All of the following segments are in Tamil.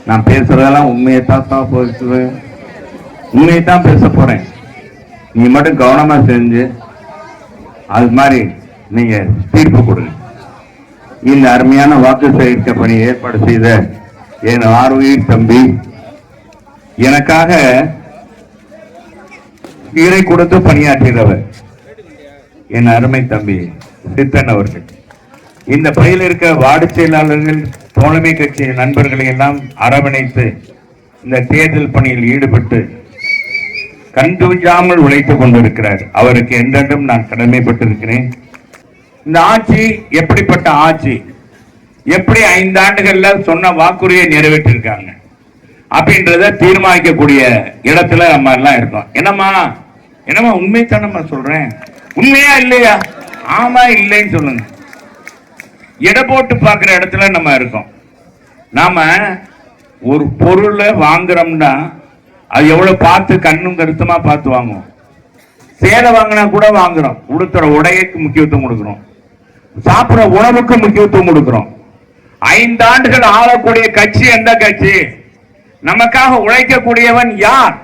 நான் பேசுறதெல்லாம் உண்மையைத்தான் போயிடுவேன், உண்மையைத்தான் பேச போறேன். நீ மட்டும் கவனமா செஞ்சு அது மாதிரி நீங்க தீர்ப்பு கொடுங்க. இந்த அருமையான வாக்கு சேகரிக்க பணி ஏற்பாடு செய்த என் ஆர்வீர் தம்பி, எனக்காக உயிரை கொடுத்து பணியாற்றுகிறவர் என் அருமை தம்பி சித்தன் அவர்கள், இந்த பணியில் இருக்க வார்டு செயலாளர்கள், தோழமை கட்சி நண்பர்களை எல்லாம் அரவணைத்து இந்த தேர்தல் பணியில் ஈடுபட்டு கண்டுவிடாமல் உழைத்துக் கொண்டிருக்கிறார். அவருக்கு என்றென்றும் நான் கடமைப்பட்டிருக்கிறேன். இந்த ஆட்சி எப்படிப்பட்ட ஆட்சி, எப்படி 5 ஆண்டுகள்ல சொன்ன வாக்குறுதியை நிறைவேற்றிருக்காங்க அப்படின்றத தீர்மானிக்கக்கூடிய இடத்துல நம்ம எல்லாம் இருக்கோம். என்னம்மா உண்மைத்தானம்மா சொல்றேன், உண்மையா இல்லையா? ஆமா இல்லைன்னு சொல்லுங்க. எடை போட்டு பார்க்கிற இடத்துல நம்ம இருக்கோம். நாம ஒரு பொருளை வாங்குறோம்னா அது எவ்வளவு பார்த்து கண்ணும் கருத்துமா பார்த்து வாங்குவோம். சேலை வாங்கினா கூட வாங்குறோம். உடுத்துற உடையக்கு முக்கியத்துவம் கொடுக்கிறோம், சாப்பிடுற உணவுக்கு முக்கியத்துவம் கொடுக்கிறோம். 5 ஆண்டுகள் ஆளக்கூடிய கட்சி எந்த கட்சி, நமக்காக உழைக்கக்கூடியவன் யார்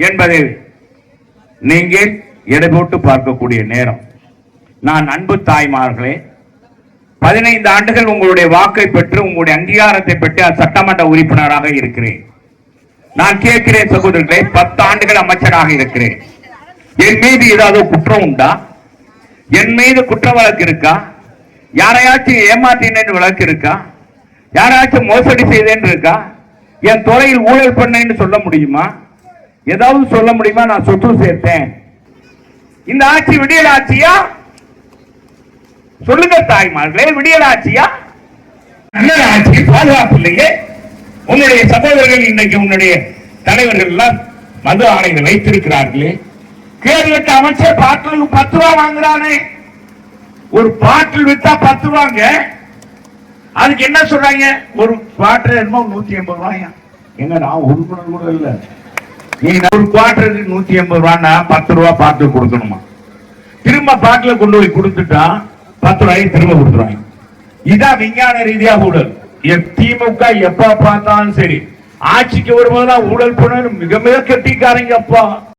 என்பதை நீங்கள் எடை போட்டு பார்க்கக்கூடிய நேரம். நான் அன்பு தாய்மார்களே, 15 ஆண்டுகள் உங்களுடைய வாக்கை பெற்று உங்களுடைய அங்கீகாரத்தை பெற்று சட்டமன்ற உறுப்பினராக இருக்கிறேன். நான் கேட்கிறேன் சகோதரர்களே, 10 ஆண்டுகள் அமைச்சராக இருக்கிறேன். என் மீது ஏதாவது குற்றம் உண்டா? என் மீது குற்ற வழக்கு இருக்கா? யாரையாச்சும் ஏமாற்றினேன்னு வழக்கு இருக்கா? யாராச்சும் மோசடி செய்தேன்னு இருக்கா? என் துறையில் ஊழல் பண்ணேன்னு சொல்ல முடியுமா? ஏதாவது சொல்ல முடியுமா? நான் சொத்து சேர்த்தேன். இந்த ஆட்சி விடியல் ஆட்சியா? சொல்லுங்க தாய்மார்களே, விடியல் ஆட்சியா? நல்ல ஆட்சி, பாதுகாப்பு இல்லையே. உன்னுடைய சகோதரர்கள் இன்னைக்கு உன்னுடைய தலைவர்கள் எல்லாம் மது ஆணைகள் வைத்திருக்கிறார்களே. கேரளத்து அமைச்சர் பாட்டில் 10 ரூபா வாங்குறானே. ஒரு பாட்டில் வித்தா 10 ரூபாங்க. அதுக்கு என்ன சொல்றாங்க? ஒரு குவார்டர் என்னமோ 180 ரூபாயா? எங்க நான் ஒரு குணம் கூட இல்ல. நீங்க ஒரு குவார்டருக்கு 180 ரூபான்னா 10 ரூபா பாட்டில் கொடுக்கணுமா? திரும்ப பாட்டில் கொண்டு போய் கொடுத்துட்டா 10 ரூபாய் திரும்ப கொடுத்துருவாங்க. இதான் விஞ்ஞான ரீதியா ஊழல். திமுக எப்ப பார்த்தாலும் சரி, ஆட்சிக்கு வரும்போது ஊழல் பண்ண மிக மிக கெட்டிக்காரங்க அப்பா.